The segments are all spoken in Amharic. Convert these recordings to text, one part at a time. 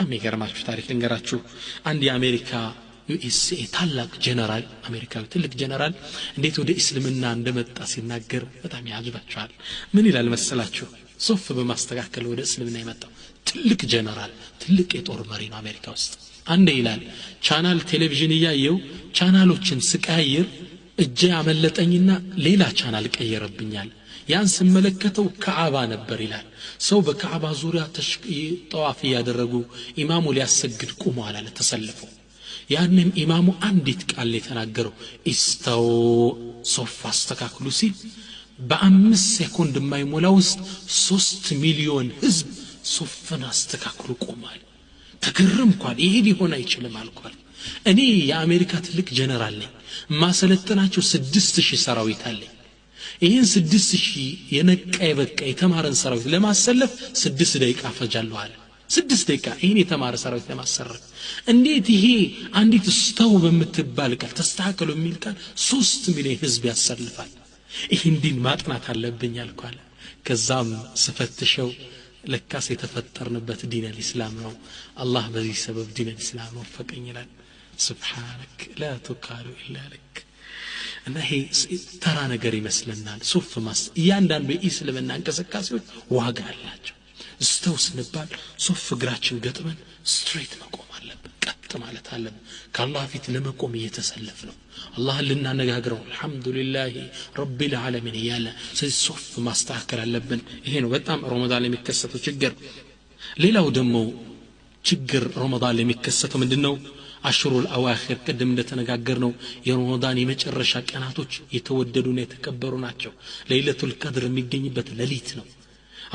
በጣም ይገርማችሁ ታሪክ ልንገራችሁ አንድ የአሜሪካ ዩኤስኤ ታላቅ ጀነራል አሜሪካዊ ትልቅ ጀነራል እንዴት ወደ እስልምና እንደመጣ ሲናገር በጣም ያጅባችኋል ምን ይላል መሰላችሁ ሶፍ በማስተካከል ወደ እስልምና የመጣው ትልቅ ጀነራል ትልቅ የጦር መሪ ነው አሜሪካ ውስጥ አንዴ ይላል ቻናል ቴሌቪዥን ያየው ቻናሎችን ስቀይር እጄ አመለጠኝና ሌላ ቻናል ቀየረብኛል ያን ስመለከተው ከዓባ ነበር ይላል ሰው በከዓባ ዙሪያ ጠዋፍ ያደረጉ ኢማሙ ሊያሰግድ ቆመዋል አለ ተሰልፈው ያንን ኢማሙ አንዲት ቃል የተናገረው ኢስታው ሶፍ አስተካክሉ ሲል በ5 ሴኮንድ የማይሞላ ውስጥ 3 ሚሊዮን ህዝብ ሶፍን አስተካክሉ ቆሟል ተገረምኳል ይሄ ሊሆን አይችልም አልኳል እኔ የአሜሪካ ትልቅ ጀነራል ነኝ ማሰለጠናቸው 6000 ሰራዊት አለኝ ይሄን 6000 የነቃ የበቃ የተማረን ሰራዊት ለማሰለፍ 6 ደቂቃ ፈጃለሁ አለ 6 ደቂቃ ይሄን የተማረ ሰራዊት ለማሰረፍ እንዴት ይሄ አንዲት ስታው በመትባል ቃል ተስተካከሉ የሚል ቃል 3 ሚሊዮን ህዝብ ያሰልፋል ይሄን ዲን ማጥናት አለብኝ አልኳለ ከዛም ስፈትሸው ለካስ የተፈጠርንበት ዲን الاسلام ነው አላህ በዚህ ሰበብ ዲን الاسلام ወፈቀኝ ይላል سبحانك لا تقال الا لك እና ይሄ ተራ ነገር ይመስልናል ሱፍ ማስ ያንዳንዱ የእስልምና እንቅስቃሴዎች ዋጋ አላቸው استوسنبال ሱፍ እግራችን ገጥመን ስትሬት መቆም አለብን ቀጥ ማለት አለብን ከአላህ ፊት ለመቆም እየተሰለፍ ነው አላህ ልናነጋግረው አልহামዱሊላህ ረቢል ዓለሚን ያለ ሱፍ ማስተካከል አለብን ይሄ ነው በጣም ረመዳን የሚከሰተው ችግር ሌላው ደግሞ ችግር ረመዳን የሚከሰተው ምንድነው አሽሩል አዋኺር ቀደም እንደተነጋገርነው የረመዳን የመጨረሻ ቀናቶች የተወደዱና የተከበሩ ናቸው ለይለቱል ቀድር የሚገኝበት ሌሊት ነው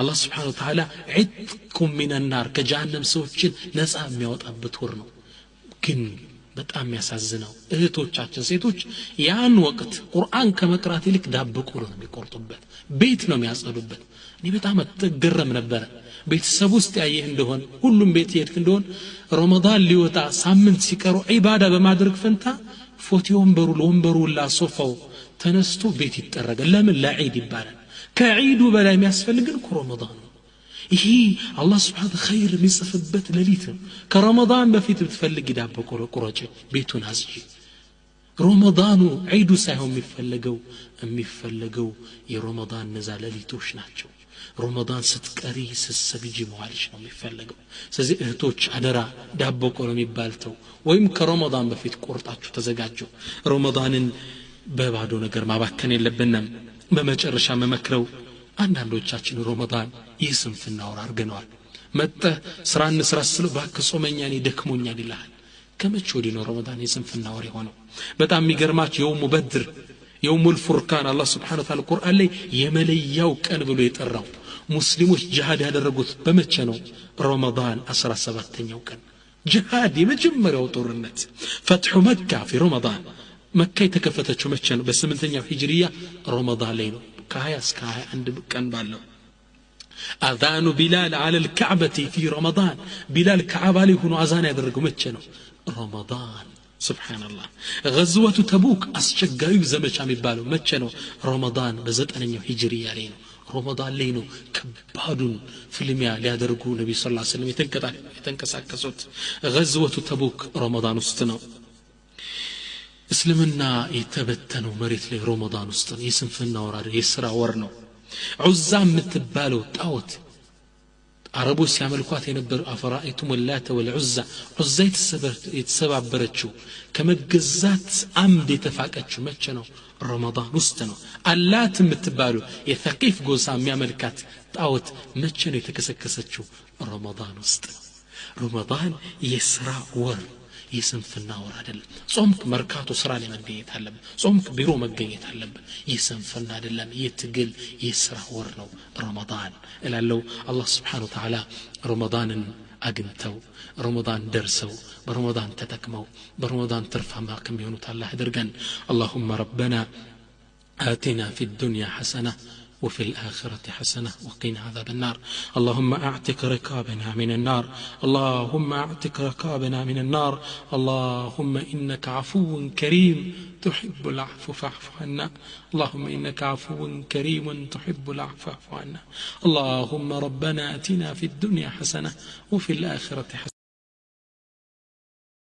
አላህ Subhanahu Wa Ta'ala ዒትኩም ሚነን ናር ከጀሃነም ሰዎችን ነፃ የሚያወጣበት ወር ነው ግን በጣም ያሳዝነው እህቶቻችን ሴቶች ያን ወቅት ቁርአን ከመቅራት ይልቅ ዳቦ ቆሎ ነው የሚቆርጡበት ቤት ነው የሚያጸዱበት እኔ በጣም ተገረም ነበር ቤተሰብ ውስጥ ያየህ እንደሆነ ሁሉም ቤት ይሄድክ እንደሆነ ረመዳን ሊወጣ ሳምንት ሲቀሩ ዒባዳ በማድረግ ፈንታ ፎቶ ወንበሩላ ሶፋው ተነስቶ ቤት ይጠረጋል ለምን ለዒድ ይባላል ከዒዱ በላይ የሚያስፈልግን ረመዳን ይሄ አላህ Subhanahu Wa Ta'ala ኸይር የሚጽፍበት ሌሊት ነው ከረመዳን በፊት ብትፈልግ ዳቦ ቆሎ ቁረጭ ቤቱን አስጂ ረመዳኑ ዒዱ ሳይሆን የሚፈልገው የረመዳን ነዛ ሌሊቶች ናቸው ረመዳን ስትቀሪ ስትሰግጂ መዋልሽ ነው የሚፈልገው ስለዚህ እህቶች አደራ ዳቦ ቆሎ የሚባልተው ወይም ከረመዳን በፊት ቆርጣችሁ ተዘጋጁ ረመዳንን በባዶ ነገር ማባከን የለብንም በመጨረሻ መመክረው አንዳንዶቻችን ረመዳን ይስንፍና ወር አርገናል መጣ ስራን ስራስለው ባክ ጾመኛኔ ደክሞኛል ይላል ከመቼ ወዲህ ነው ረመዳን ይስንፍና ወር የሆነው በጣም የሚገርማችሁ የውሙ በድር የውሙል ፉርቃን አላህ Subhanahu Wa Ta'ala ቁርአን ላይ የመለያው ቀን ብሎ የጠራው ሙስሊሞች ጂሃድ ያደረጉት በመቼ ነው ረመዳን 17ኛው ቀን ጂሃድ የመጀመሪያው ጦርነት ፈትሑ መካ في ረመዳን መካ የተከፈተችው መቼ ነው በ8ኛው ሂጅሪያ ረመዳን ላይ ነው ከ20 እስከ 21 ቀን ባለው اذان بلال على الكعبه في رمضان بلال كعبه ላይ ሆኖ አዛን ያደረገው መቼ ነው ረመዳን سبحان الله غزوه تبوك አስቸጋሪው ዘመቻ የሚባለው መቼ ነው ረመዳን በ9ኛው ሂጅሪያ ላይ ነው ረመዳን ላይ ነው ከባዱን ፍልሚያ ሊያደርጉ ነብዩ ሰለላሁ ዐለይሂ ወሰለም የተንቀሳቀሱት غزوه تبوك ረመዳን ውስጥ ነው እስልምና የተበተነው መሬት ላይ ረመዳን ውስጥ ነው የስንፍና ወር የሥራ ወር ነው ዑዛ የምትባለው ጣዖት አረቦች ሲያመልኳት የነበሩ አፈራኢቱም ወላተ ወልዑዛ ዑዛ የተሰባበረችው ከመገዛት አምድ የተፋቀችው መቼ ነው ረመዳን ውስጥ ነው አላት የምትባለው የثقيف ጎሳ የሚያመልካት ጣዖት መቼ ነው የተከሰከሰችው ረመዳን ውስጥ ነው ረመዳን የሥራ ወር የስንፍና ወር አይደለም ጾምክ መርካቶ ስራ ላይ መገኘት አለበት ጾምክ ቢሮ መገኘት አለበት የስንፍና አይደለም የትግል የሥራ ወር ነው ረመዳን እላለው አላህ Subhanahu Wa Ta'ala ረመዳንን አግኝተው ረመዳን ደርሰው በረመዳን ተጠቅመው በረመዳን ትርፋማ ከሚሆኑት አላህ ያድርገን اللهم ربنا آتنا في الدنيا حسنة وفي الآخرة حسنة وقنا عذاب النار اللهم أعتق رقابنا من النار اللهم أعتق رقابنا من النار اللهم إنك عفو كريم تحب العفو فاعف عنا اللهم إنك عفو كريم تحب العفو فاعف عنا اللهم ربنا آتنا في الدنيا حسنة وفي الآخرة حسنة